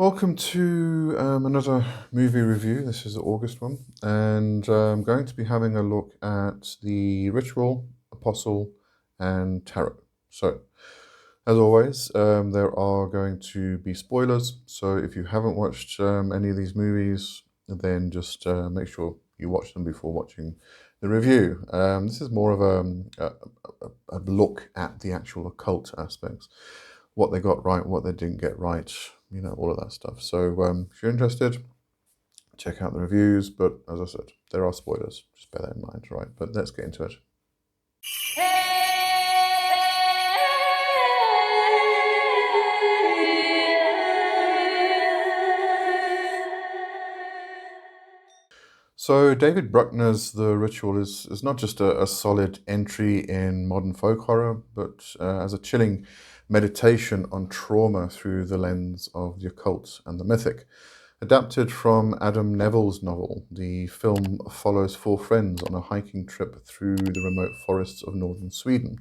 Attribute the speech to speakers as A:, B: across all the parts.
A: Welcome to another movie review. This is the August one, and I'm going to be having a look at the Ritual, Apostle, and Tarot. So, as always, there are going to be spoilers. So, if you haven't watched any of these movies, then just make sure you watch them before watching the review. This is more of a look at the actual occult aspects, what they got right, what they didn't get right, all of that stuff. So if you're interested, check out the reviews. But as I said, there are spoilers. Just bear that in mind, right? But let's get into it. So David Bruckner's The Ritual is not just a solid entry in modern folk horror, but as a chilling meditation on trauma through the lens of the occult and the mythic. Adapted from Adam Neville's novel, the film follows four friends on a hiking trip through the remote forests of northern Sweden,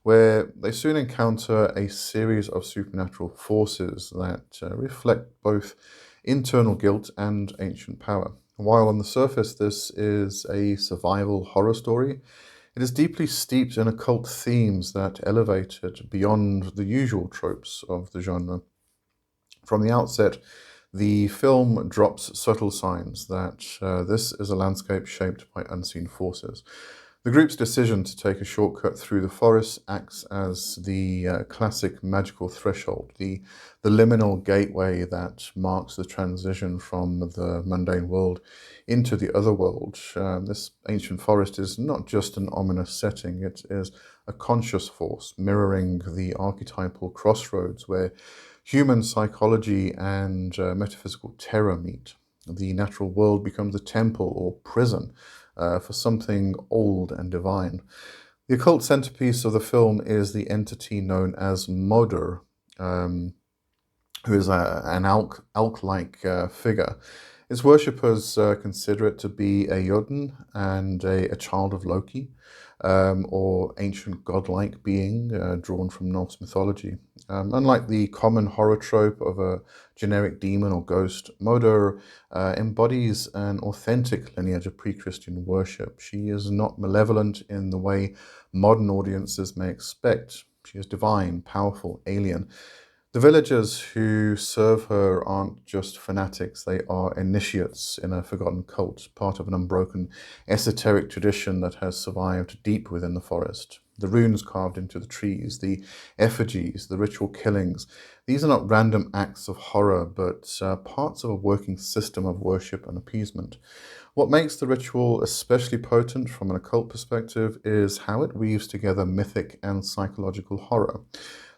A: where they soon encounter a series of supernatural forces that reflect both internal guilt and ancient power. While on the surface this is a survival horror story, it is deeply steeped in occult themes that elevate it beyond the usual tropes of the genre. From the outset, the film drops subtle signs that this is a landscape shaped by unseen forces. The group's decision to take a shortcut through the forest acts as the classic magical threshold, the liminal gateway that marks the transition from the mundane world into the other world. This ancient forest is not just an ominous setting, it is a conscious force mirroring the archetypal crossroads where human psychology and metaphysical terror meet. The natural world becomes a temple or prison for something old and divine. The occult centerpiece of the film is the entity known as Moder, who is an elk-like figure. Its worshippers consider it to be a Jotun and a child of Loki, or ancient godlike being drawn from Norse mythology. Unlike the common horror trope of a generic demon or ghost, Moder embodies an authentic lineage of pre-Christian worship. She is not malevolent in the way modern audiences may expect. She is divine, powerful, alien. The villagers who serve her aren't just fanatics, they are initiates in a forgotten cult, part of an unbroken esoteric tradition that has survived deep within the forest. The runes carved into the trees, the effigies, the ritual killings, these are not random acts of horror, but parts of a working system of worship and appeasement. What makes the ritual especially potent from an occult perspective is how it weaves together mythic and psychological horror.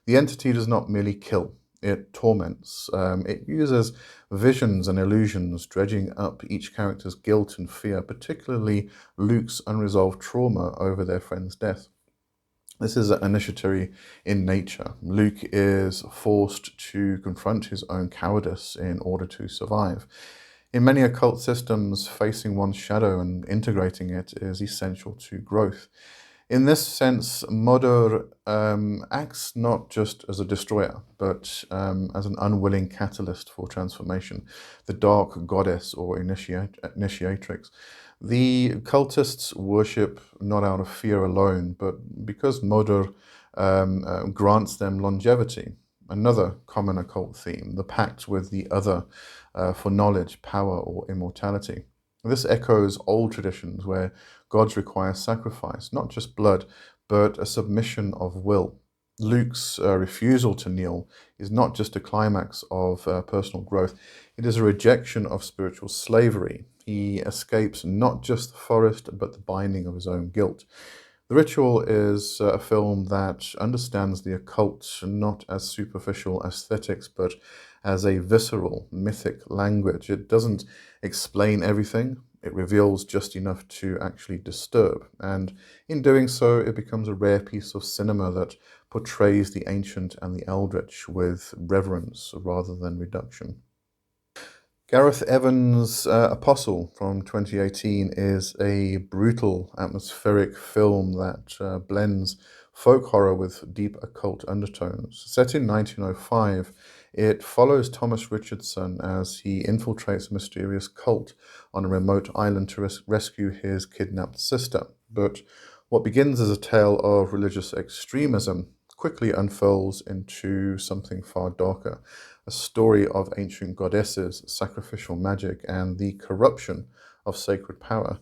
A: The entity does not merely kill, it torments. It uses visions and illusions, dredging up each character's guilt and fear, particularly Luke's unresolved trauma over their friend's death. This is initiatory in nature. Luke is forced to confront his own cowardice in order to survive. In many occult systems, facing one's shadow and integrating it is essential to growth. In this sense, Moder acts not just as a destroyer, but as an unwilling catalyst for transformation, the dark goddess or initiatrix. The cultists worship not out of fear alone, but because Moder grants them longevity. Another common occult theme, the pact with the other for knowledge, power, or immortality. This echoes old traditions where gods require sacrifice, not just blood, but a submission of will. Luke's refusal to kneel is not just a climax of personal growth, it is a rejection of spiritual slavery. He escapes not just the forest, but the binding of his own guilt. The Ritual is a film that understands the occult not as superficial aesthetics, but as a visceral, mythic language. It doesn't explain everything, it reveals just enough to actually disturb. And in doing so, it becomes a rare piece of cinema that portrays the ancient and the eldritch with reverence rather than reduction. Gareth Evans' Apostle from 2018 is a brutal, atmospheric film that blends folk horror with deep occult undertones. Set in 1905, It follows Thomas Richardson as he infiltrates a mysterious cult on a remote island to rescue his kidnapped sister. But what begins as a tale of religious extremism quickly unfolds into something far darker, a story of ancient goddesses, sacrificial magic, and the corruption of sacred power.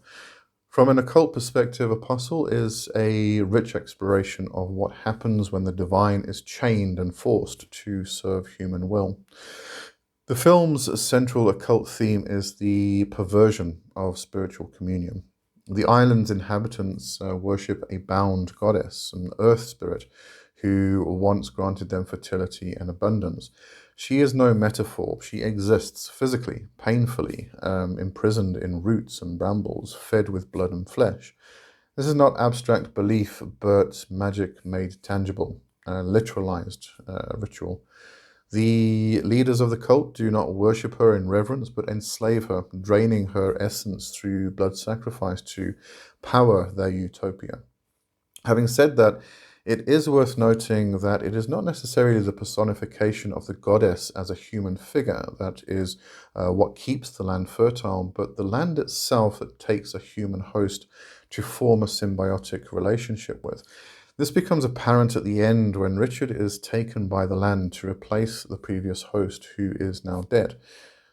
A: From an occult perspective, Apostle is a rich exploration of what happens when the divine is chained and forced to serve human will. The film's central occult theme is the perversion of spiritual communion. The island's inhabitants worship a bound goddess, an earth spirit, who once granted them fertility and abundance. She is no metaphor. She exists physically, painfully, imprisoned in roots and brambles, fed with blood and flesh. This is not abstract belief, but magic made tangible, literalized ritual. The leaders of the cult do not worship her in reverence, but enslave her, draining her essence through blood sacrifice to power their utopia. Having said that, it is worth noting that it is not necessarily the personification of the goddess as a human figure that is what keeps the land fertile, but the land itself that takes a human host to form a symbiotic relationship with. This becomes apparent at the end when Richard is taken by the land to replace the previous host, who is now dead.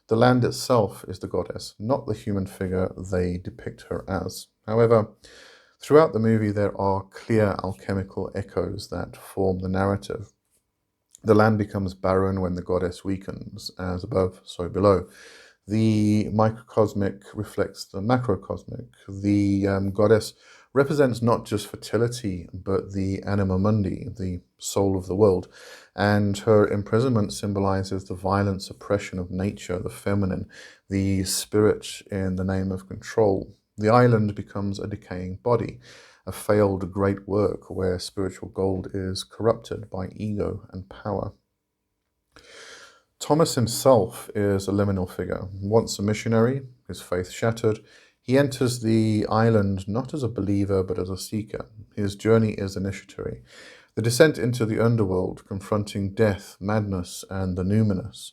A: The land itself is the goddess, not the human figure they depict her as. However, throughout the movie, there are clear alchemical echoes that form the narrative. The land becomes barren when the goddess weakens, as above, so below. The microcosmic reflects the macrocosmic. The goddess represents not just fertility, but the anima mundi, the soul of the world. And her imprisonment symbolizes the violent suppression of nature, the feminine, the spirit in the name of control. The island becomes a decaying body, a failed great work where spiritual gold is corrupted by ego and power. Thomas himself is a liminal figure. Once a missionary, his faith shattered, he enters the island not as a believer but as a seeker. His journey is initiatory. The descent into the underworld, confronting death, madness, and the numinous.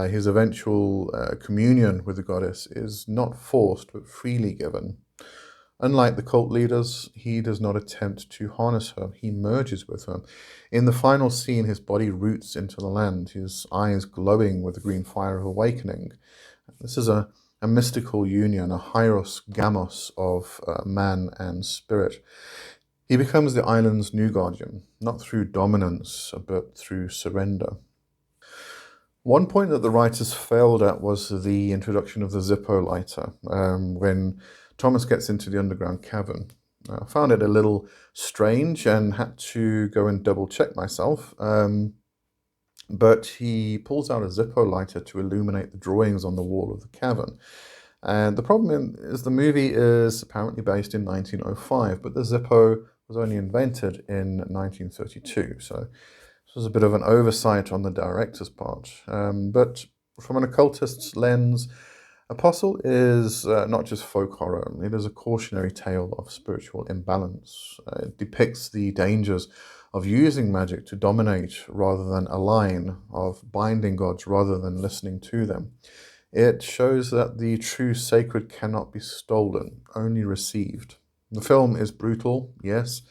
A: His eventual communion with the goddess is not forced but freely given. Unlike the cult leaders, he does not attempt to harness her, he merges with her. In the final scene, his body roots into the land, his eyes glowing with the green fire of awakening. This is a mystical union, a hieros gamos of man and spirit. He becomes the island's new guardian, not through dominance, but through surrender. One point that the writers failed at was the introduction of the Zippo lighter. When Thomas gets into the underground cavern, I found it a little strange and had to go and double check myself. But he pulls out a Zippo lighter to illuminate the drawings on the wall of the cavern. And the problem is the movie is apparently based in 1905, but the Zippo was only invented in 1932. So this was a bit of an oversight on the director's part. But from an occultist's lens, Apostle is not just folk horror, it is a cautionary tale of spiritual imbalance. It depicts the dangers of using magic to dominate rather than align, of binding gods rather than listening to them. It shows that the true sacred cannot be stolen, only received. The film is brutal, yes,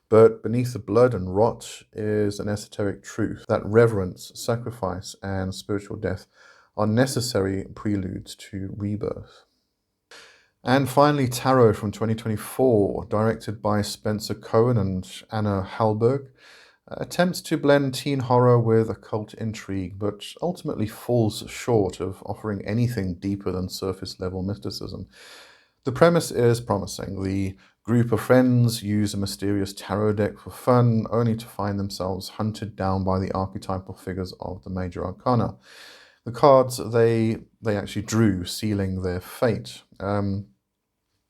A: but beneath the blood and rot is an esoteric truth that reverence, sacrifice, and spiritual death are necessary preludes to rebirth. And finally, Tarot from 2024, directed by Spencer Cohen and Anna Hallberg, attempts to blend teen horror with occult intrigue, but ultimately falls short of offering anything deeper than surface-level mysticism. The premise is promising. The group of friends use a mysterious tarot deck for fun, only to find themselves hunted down by the archetypal figures of the major arcana. The cards they actually drew, sealing their fate.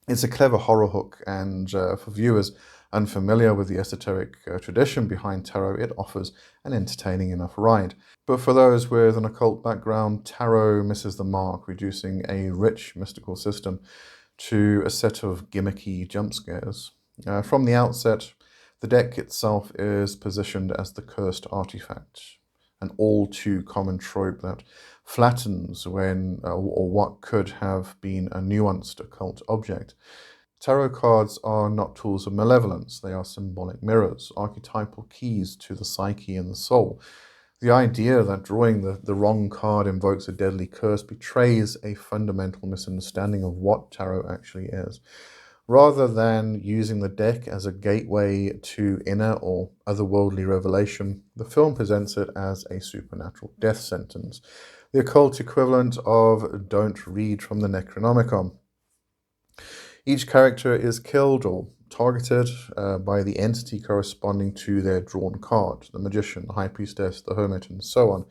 A: It's a clever horror hook, and for viewers unfamiliar with the esoteric tradition behind tarot, it offers an entertaining enough ride. But for those with an occult background, tarot misses the mark, reducing a rich mystical system to a set of gimmicky jump scares. From the outset, the deck itself is positioned as the cursed artifact, an all too common trope that flattens when or what could have been a nuanced occult object. Tarot cards are not tools of malevolence, they are symbolic mirrors, archetypal keys to the psyche and the soul. The idea that drawing the wrong card invokes a deadly curse betrays a fundamental misunderstanding of what tarot actually is. Rather than using the deck as a gateway to inner or otherworldly revelation, the film presents it as a supernatural death sentence, the occult equivalent of don't read from the Necronomicon. Each character is killed or targeted by the entity corresponding to their drawn card, the magician, the high priestess, the hermit, and so on.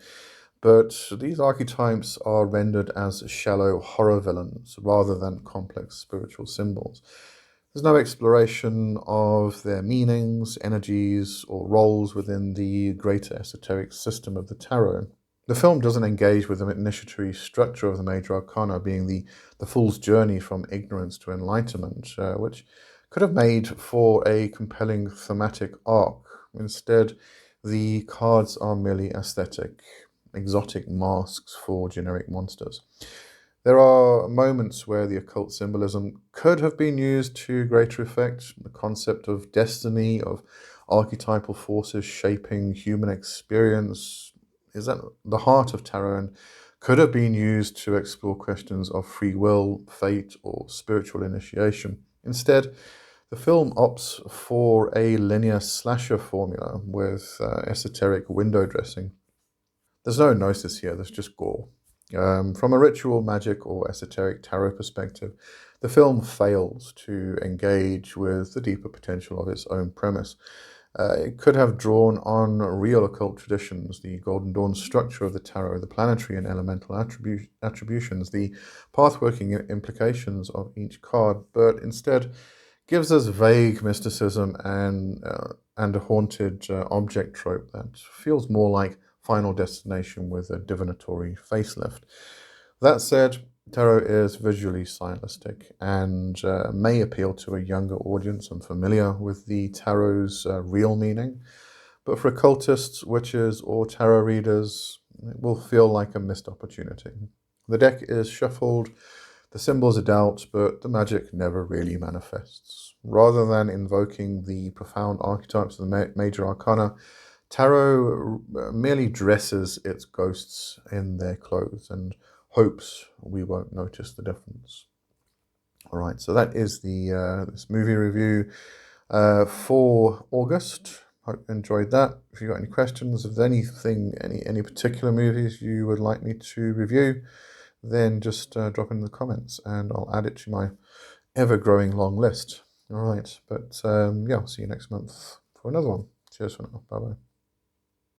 A: But these archetypes are rendered as shallow horror villains rather than complex spiritual symbols. There's no exploration of their meanings, energies, or roles within the greater esoteric system of the tarot. The film doesn't engage with the initiatory structure of the major arcana, being the fool's journey from ignorance to enlightenment, which could have made for a compelling thematic arc. Instead, the cards are merely aesthetic, exotic masks for generic monsters. There are moments where the occult symbolism could have been used to greater effect. The concept of destiny, of archetypal forces shaping human experience, is at the heart of tarot and could have been used to explore questions of free will, fate, or spiritual initiation. Instead, the film opts for a linear slasher formula with esoteric window dressing. There's no gnosis here, there's just gore. From a ritual, magic, or esoteric tarot perspective, the film fails to engage with the deeper potential of its own premise. It could have drawn on real occult traditions, the Golden Dawn structure of the tarot, the planetary and elemental attributions, the pathworking implications of each card, but instead gives us vague mysticism and a haunted object trope that feels more like Final Destination with a divinatory facelift. That said, tarot is visually stylistic and may appeal to a younger audience unfamiliar with the tarot's real meaning, but for occultists, witches, or tarot readers, it will feel like a missed opportunity. The deck is shuffled, the symbols are dealt, but the magic never really manifests. Rather than invoking the profound archetypes of the major arcana, tarot merely dresses its ghosts in their clothes and hopes we won't notice the difference. All right, so that is the this movie review for August. Hope you enjoyed that. If you've got any questions of anything, any particular movies you would like me to review, then just drop in the comments and I'll add it to my ever-growing long list. All right, but yeah, I'll see you next month for another one. Cheers for now. Bye-bye.